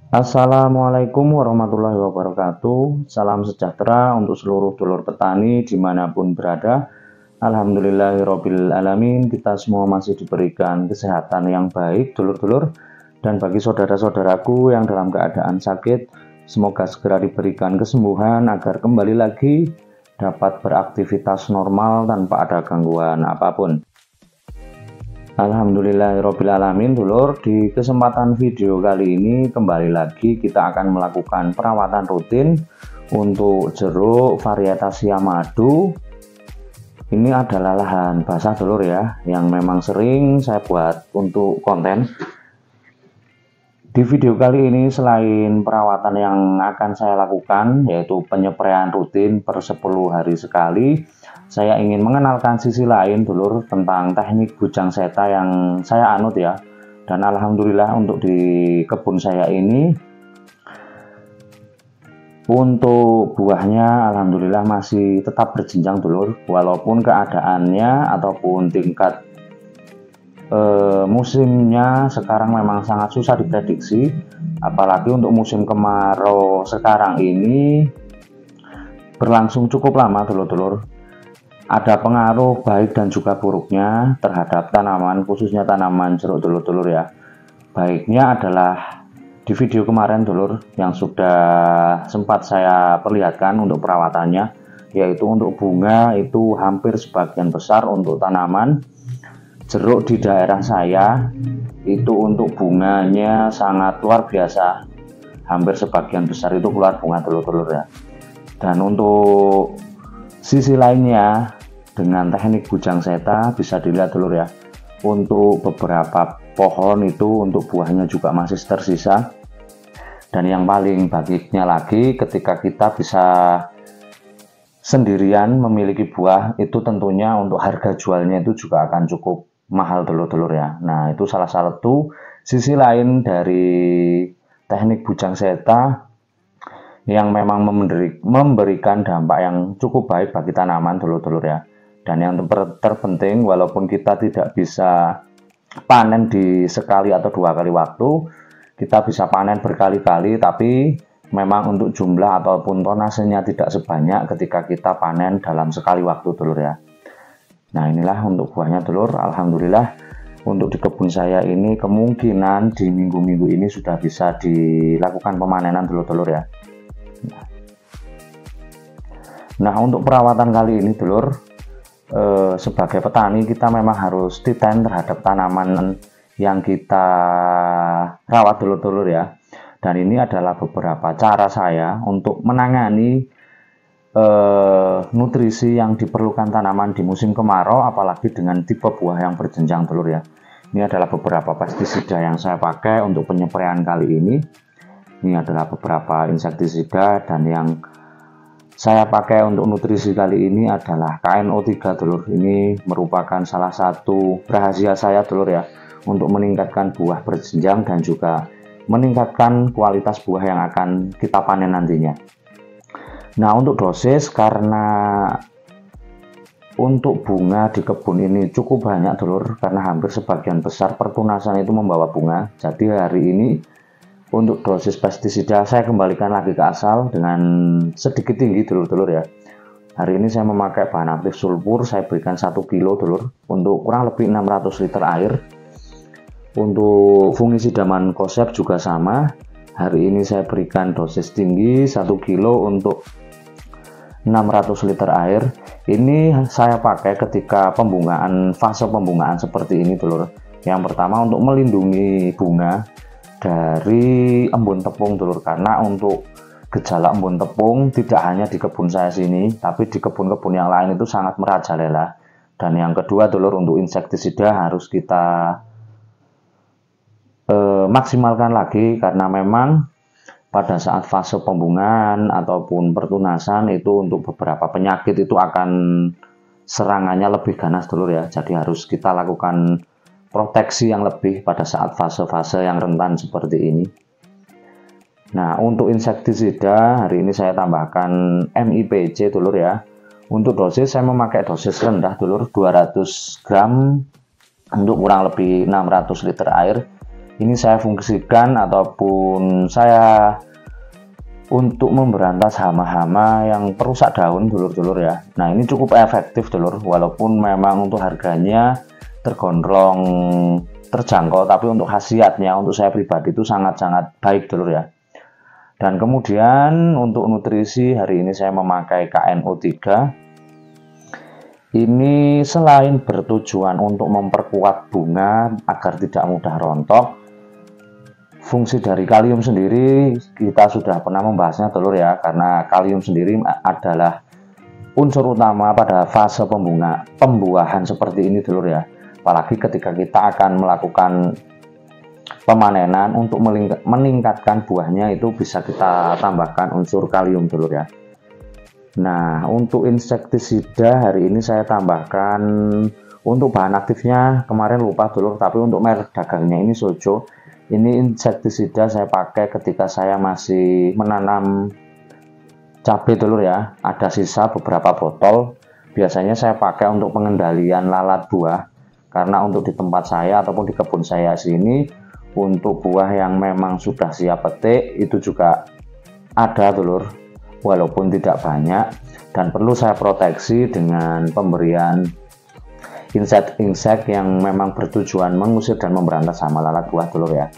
Assalamualaikum warahmatullahi wabarakatuh. Salam sejahtera untuk seluruh dulur petani dimanapun berada. Alhamdulillahirobbil alamin. Kita semua masih diberikan kesehatan yang baik, dulur-dulur. Dan bagi saudara-saudaraku yang dalam keadaan sakit, semoga segera diberikan kesembuhan agar kembali lagi dapat beraktivitas normal tanpa ada gangguan apapun. Alhamdulillahirobbilalamin, dulur. Di kesempatan video kali ini kembali lagi kita akan melakukan perawatan rutin untuk jeruk varietas Yamado. Ini adalah lahan basah, dulur ya, yang memang sering saya buat untuk konten. Di video kali ini selain perawatan yang akan saya lakukan, yaitu penyepraian rutin per 10 hari sekali, saya ingin mengenalkan sisi lain, dulur, tentang teknik bujang seta yang saya anut ya. Dan alhamdulillah untuk di kebun saya ini, untuk buahnya alhamdulillah masih tetap berjenjang, dulur, walaupun keadaannya ataupun tingkat musimnya sekarang memang sangat susah diprediksi, apalagi untuk musim kemarau sekarang ini berlangsung cukup lama, dulur-dulur. Ada pengaruh baik dan juga buruknya terhadap tanaman, khususnya tanaman jeruk, dulur-dulur ya. Baiknya adalah di video kemarin, dulur, yang sudah sempat saya perlihatkan untuk perawatannya, yaitu untuk bunga itu hampir sebagian besar untuk tanaman jeruk di daerah saya itu untuk bunganya sangat luar biasa, hampir sebagian besar itu keluar bunga, dulur-dulur ya. Dan untuk sisi lainnya, dengan teknik bujang seta bisa dilihat, dulur ya, untuk beberapa pohon itu untuk buahnya juga masih tersisa. Dan yang paling baiknya lagi, ketika kita bisa sendirian memiliki buah, itu tentunya untuk harga jualnya itu juga akan cukup mahal, dulur-dulur ya. Nah, itu salah satu sisi lain dari teknik bujang seta yang memang memberikan dampak yang cukup baik bagi tanaman, dulur-dulur ya. Dan yang terpenting, walaupun kita tidak bisa panen di sekali atau dua kali waktu, kita bisa panen berkali-kali, tapi memang untuk jumlah ataupun tonasenya tidak sebanyak ketika kita panen dalam sekali waktu, dulur ya. Nah, inilah untuk buahnya, dulur. Alhamdulillah untuk di kebun saya ini kemungkinan di minggu-minggu ini sudah bisa dilakukan pemanenan, dulur-dulur ya. Nah, untuk perawatan kali ini, dulur, sebagai petani kita memang harus titen terhadap tanaman yang kita rawat, dulur-dulur ya. Dan ini adalah beberapa cara saya untuk menangani nutrisi yang diperlukan tanaman di musim kemarau, apalagi dengan tipe buah yang berjenjang, dulur ya. Ini adalah beberapa pestisida yang saya pakai untuk penyepraian kali ini. Ini adalah beberapa insektisida, dan yang saya pakai untuk nutrisi kali ini adalah KNO3, dulur. Ini merupakan salah satu rahasia saya, dulur ya, untuk meningkatkan buah berjenjang dan juga meningkatkan kualitas buah yang akan kita panen nantinya. Nah, untuk dosis, karena untuk bunga di kebun ini cukup banyak, dulur, karena hampir sebagian besar pertunasan itu membawa bunga. Jadi hari ini untuk dosis pestisida saya kembalikan lagi ke asal dengan sedikit tinggi, dulur-dulur ya. Hari ini saya memakai bahan aktif sulfur, saya berikan 1 kilo, dulur, untuk kurang lebih 600 liter air. Untuk fungisida mankoseb juga sama. Hari ini saya berikan dosis tinggi 1 kilo untuk 600 liter air. Ini saya pakai ketika pembungaan, fase pembungaan seperti ini, dulur. Yang pertama untuk melindungi bunga dari embun tepung, dulur, karena untuk gejala embun tepung tidak hanya di kebun saya sini, tapi di kebun-kebun yang lain itu sangat merajalela. Dan yang kedua, dulur, untuk insektisida harus kita maksimalkan lagi, karena memang pada saat fase pembungaan ataupun pertunasan itu untuk beberapa penyakit itu akan serangannya lebih ganas, dulur ya. Jadi harus kita lakukan proteksi yang lebih pada saat fase-fase yang rentan seperti ini. Nah, untuk insektisida hari ini saya tambahkan MIPC, dulur ya. Untuk dosis saya memakai dosis rendah, dulur, 200 gram untuk kurang lebih 600 liter air. Ini saya fungsikan ataupun saya untuk memberantas hama-hama yang perusak daun, dulur-dulur ya. Nah, ini cukup efektif, dulur, walaupun memang untuk harganya tergolong terjangkau, tapi untuk khasiatnya untuk saya pribadi itu sangat-sangat baik, dulur ya. Dan kemudian untuk nutrisi hari ini saya memakai KNO3. Ini selain bertujuan untuk memperkuat bunga agar tidak mudah rontok, fungsi dari kalium sendiri kita sudah pernah membahasnya, dulur ya, karena kalium sendiri adalah unsur utama pada fase pembuahan seperti ini, dulur ya. Apalagi ketika kita akan melakukan pemanenan, untuk meningkatkan buahnya itu bisa kita tambahkan unsur kalium, dulur ya. Nah, untuk insektisida hari ini saya tambahkan, untuk bahan aktifnya kemarin lupa, dulur, tapi untuk merek dagangnya ini Sojo. Ini insektisida saya pakai ketika saya masih menanam cabai, dulur ya. Ada sisa beberapa botol. Biasanya saya pakai untuk pengendalian lalat buah, karena untuk di tempat saya ataupun di kebun saya sini, untuk buah yang memang sudah siap petik itu juga ada, dulur, walaupun tidak banyak, dan perlu saya proteksi dengan pemberian insek yang memang bertujuan mengusir dan memberantas hama lalat buah, dulur ya.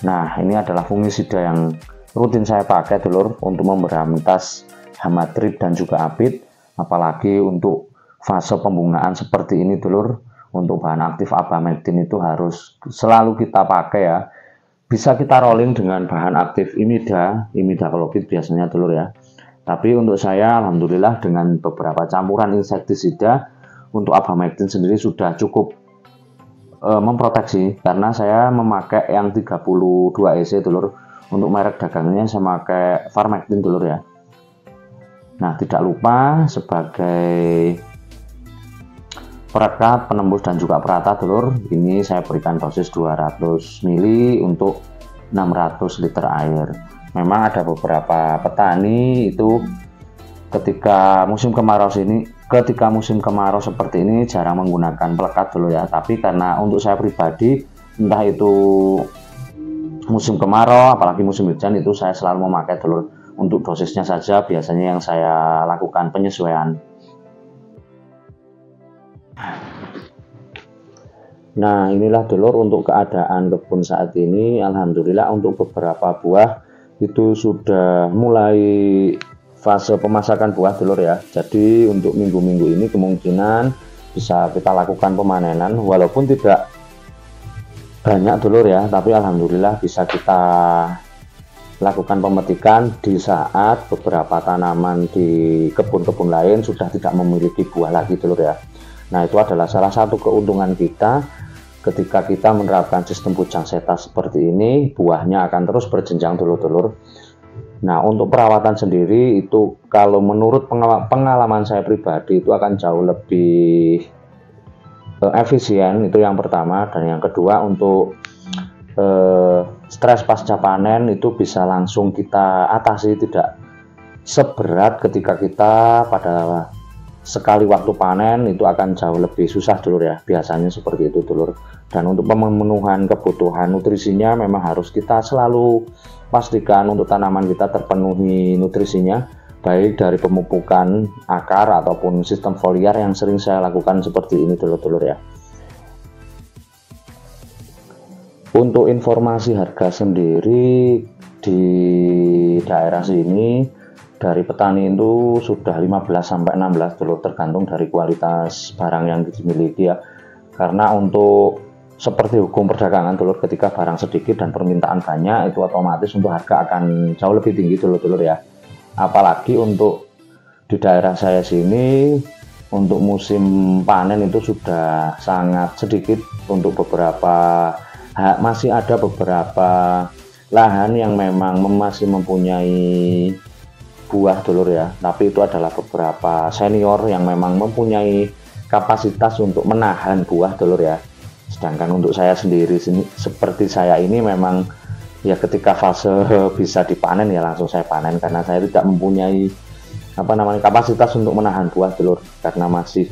Nah, ini adalah fungisida yang rutin saya pakai, dulur, untuk memberantas hama trip dan juga apit, apalagi untuk fase pembungaan seperti ini, dulur. Untuk bahan aktif abamectin itu harus selalu kita pakai ya. Bisa kita rolling dengan bahan aktif imidacloprid biasanya, dulur ya. Tapi untuk saya alhamdulillah dengan beberapa campuran insektisida untuk abamectin sendiri sudah cukup memproteksi, karena saya memakai yang 32 EC, dulur. Untuk merek dagangnya saya pakai Farmectin, dulur ya. Nah, tidak lupa sebagai perekat, penembus dan juga perata, dulur, ini saya berikan dosis 200 ml untuk 600 liter air. Memang ada beberapa petani itu ketika musim kemarau seperti ini jarang menggunakan pelekat, dulu ya. Tapi karena untuk saya pribadi, entah itu musim kemarau apalagi musim hujan, itu saya selalu memakai, dulur. Untuk dosisnya saja biasanya yang saya lakukan penyesuaian. Nah, inilah, dulur, untuk keadaan kebun saat ini. Alhamdulillah untuk beberapa buah itu sudah mulai fase pemasakan buah, dulur ya. Jadi untuk minggu-minggu ini kemungkinan bisa kita lakukan pemanenan, walaupun tidak banyak, dulur ya, tapi alhamdulillah bisa kita lakukan pemetikan di saat beberapa tanaman di kebun-kebun lain sudah tidak memiliki buah lagi, dulur ya. Nah, itu adalah salah satu keuntungan kita ketika kita menerapkan sistem bujang seta seperti ini. Buahnya akan terus berjenjang, dulur-dulur. Nah, untuk perawatan sendiri itu kalau menurut pengalaman saya pribadi itu akan jauh lebih efisien, itu yang pertama. Dan yang kedua, untuk stres pasca panen itu bisa langsung kita atasi, tidak seberat ketika kita pada sekali waktu panen itu akan jauh lebih susah, dulur ya. Biasanya seperti itu, dulur. Dan untuk pemenuhan kebutuhan nutrisinya memang harus kita selalu pastikan untuk tanaman kita terpenuhi nutrisinya, baik dari pemupukan akar ataupun sistem foliar yang sering saya lakukan seperti ini, dulur-dulur ya. Untuk informasi harga sendiri di daerah sini dari petani itu sudah 15-16, dulur, tergantung dari kualitas barang yang dimiliki ya. Karena untuk seperti hukum perdagangan, dulur, ketika barang sedikit dan permintaan banyak, itu otomatis untuk harga akan jauh lebih tinggi, dulur ya. Apalagi untuk di daerah saya sini untuk musim panen itu sudah sangat sedikit. Untuk beberapa masih ada beberapa lahan yang memang masih mempunyai buah, dulur ya, tapi itu adalah beberapa senior yang memang mempunyai kapasitas untuk menahan buah, dulur ya. Sedangkan untuk saya sendiri seperti saya ini memang ya ketika fase bisa dipanen ya langsung saya panen, karena saya tidak mempunyai kapasitas untuk menahan buah, dulur, karena masih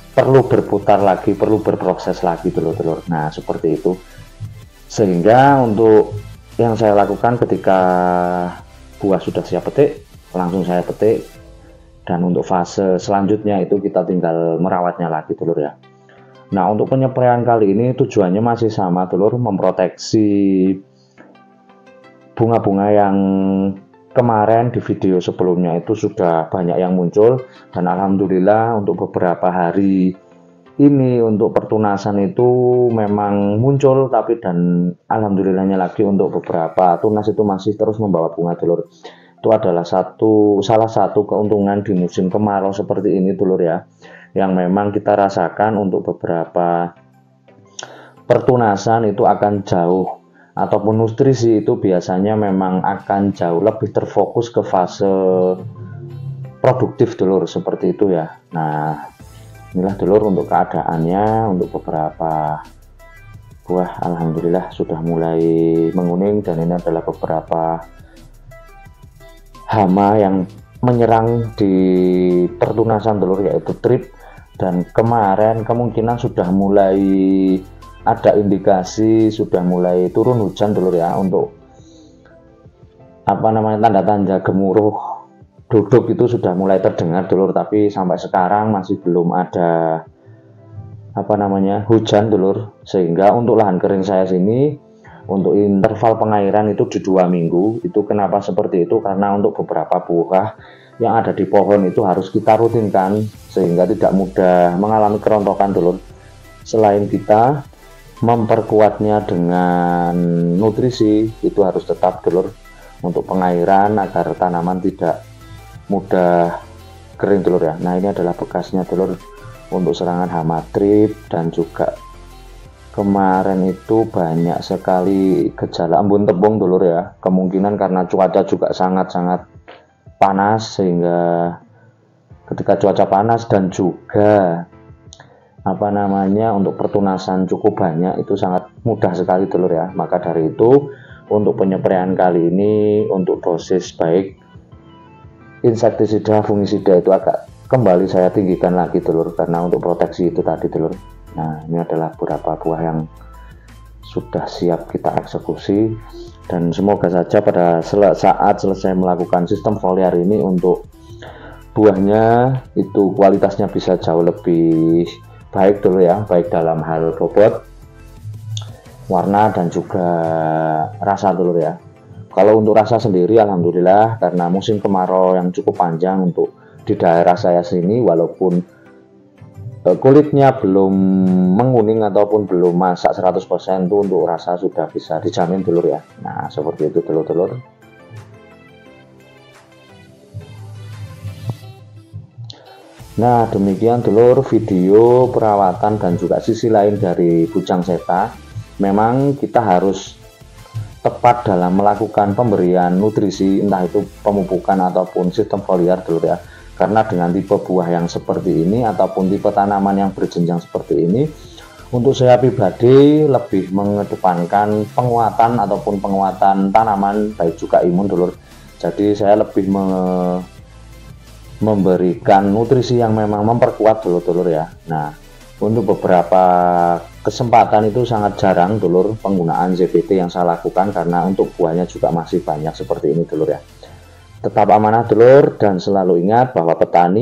perlu berputar lagi, perlu berproses lagi, dulur. Nah, seperti itu. Sehingga untuk yang saya lakukan ketika buah sudah siap petik, langsung saya petik. Dan untuk fase selanjutnya itu kita tinggal merawatnya lagi dulur ya. Nah, untuk penyepraian kali ini tujuannya masih sama dulur, memproteksi bunga-bunga yang kemarin di video sebelumnya itu sudah banyak yang muncul, dan alhamdulillah untuk beberapa hari ini untuk pertunasan itu memang muncul, tapi dan alhamdulillahnya lagi untuk beberapa tunas itu masih terus membawa bunga dulur. Itu adalah salah satu keuntungan di musim kemarau seperti ini dulur ya, yang memang kita rasakan untuk beberapa pertunasan itu akan jauh, ataupun nutrisi itu biasanya memang akan jauh lebih terfokus ke fase produktif dulur, seperti itu ya. Nah, inilah dulur untuk keadaannya. Untuk beberapa buah alhamdulillah sudah mulai menguning, dan ini adalah beberapa hama yang menyerang di pertunasan dulur, yaitu trip, dan kemarin kemungkinan sudah mulai ada indikasi sudah mulai turun hujan dulur ya. Untuk tanda-tanda gemuruh duduk itu sudah mulai terdengar dulur, tapi sampai sekarang masih belum ada hujan dulur. Sehingga untuk lahan kering saya sini, untuk interval pengairan itu di 2 minggu. Itu kenapa seperti itu, karena untuk beberapa buah yang ada di pohon itu harus kita rutinkan sehingga tidak mudah mengalami kerontokan dulur. Selain kita memperkuatnya dengan nutrisi, itu harus tetap dulur untuk pengairan agar tanaman tidak mudah kering dulur ya. Nah, ini adalah bekasnya dulur untuk serangan hama trip, dan juga kemarin itu banyak sekali gejala embun tebung dulur ya. Kemungkinan karena cuaca juga sangat-sangat panas, sehingga ketika cuaca panas dan juga untuk pertunasan cukup banyak, itu sangat mudah sekali dulur ya. Maka dari itu untuk penyempraian kali ini untuk dosis baik insektisida, fungisida itu agak kembali saya tinggikan lagi dulur, karena untuk proteksi itu tadi dulur. Nah, ini adalah beberapa buah yang sudah siap kita eksekusi, dan semoga saja pada saat selesai melakukan sistem foliar ini untuk buahnya itu kualitasnya bisa jauh lebih baik dulu ya, baik dalam hal bobot, warna, dan juga rasa dulu ya. Kalau untuk rasa sendiri alhamdulillah, karena musim kemarau yang cukup panjang untuk di daerah saya sini, walaupun kulitnya belum menguning ataupun belum masak 100%, itu untuk rasa sudah bisa dijamin dulur ya. Nah, seperti itu dulur-dulur. Nah, demikian dulur video perawatan dan juga sisi lain dari bujang seta. Memang kita harus tepat dalam melakukan pemberian nutrisi, entah itu pemupukan ataupun sistem foliar dulur ya. Karena dengan tipe buah yang seperti ini ataupun tipe tanaman yang berjenjang seperti ini, untuk saya pribadi lebih mengedepankan penguatan ataupun penguatan tanaman baik juga imun dulur. Jadi saya lebih memberikan nutrisi yang memang memperkuat dulur-dulur ya. Nah, untuk beberapa kesempatan itu sangat jarang dulur penggunaan ZBT yang saya lakukan, karena untuk buahnya juga masih banyak seperti ini dulur ya. Tetap amanah dulur, dan selalu ingat bahwa petani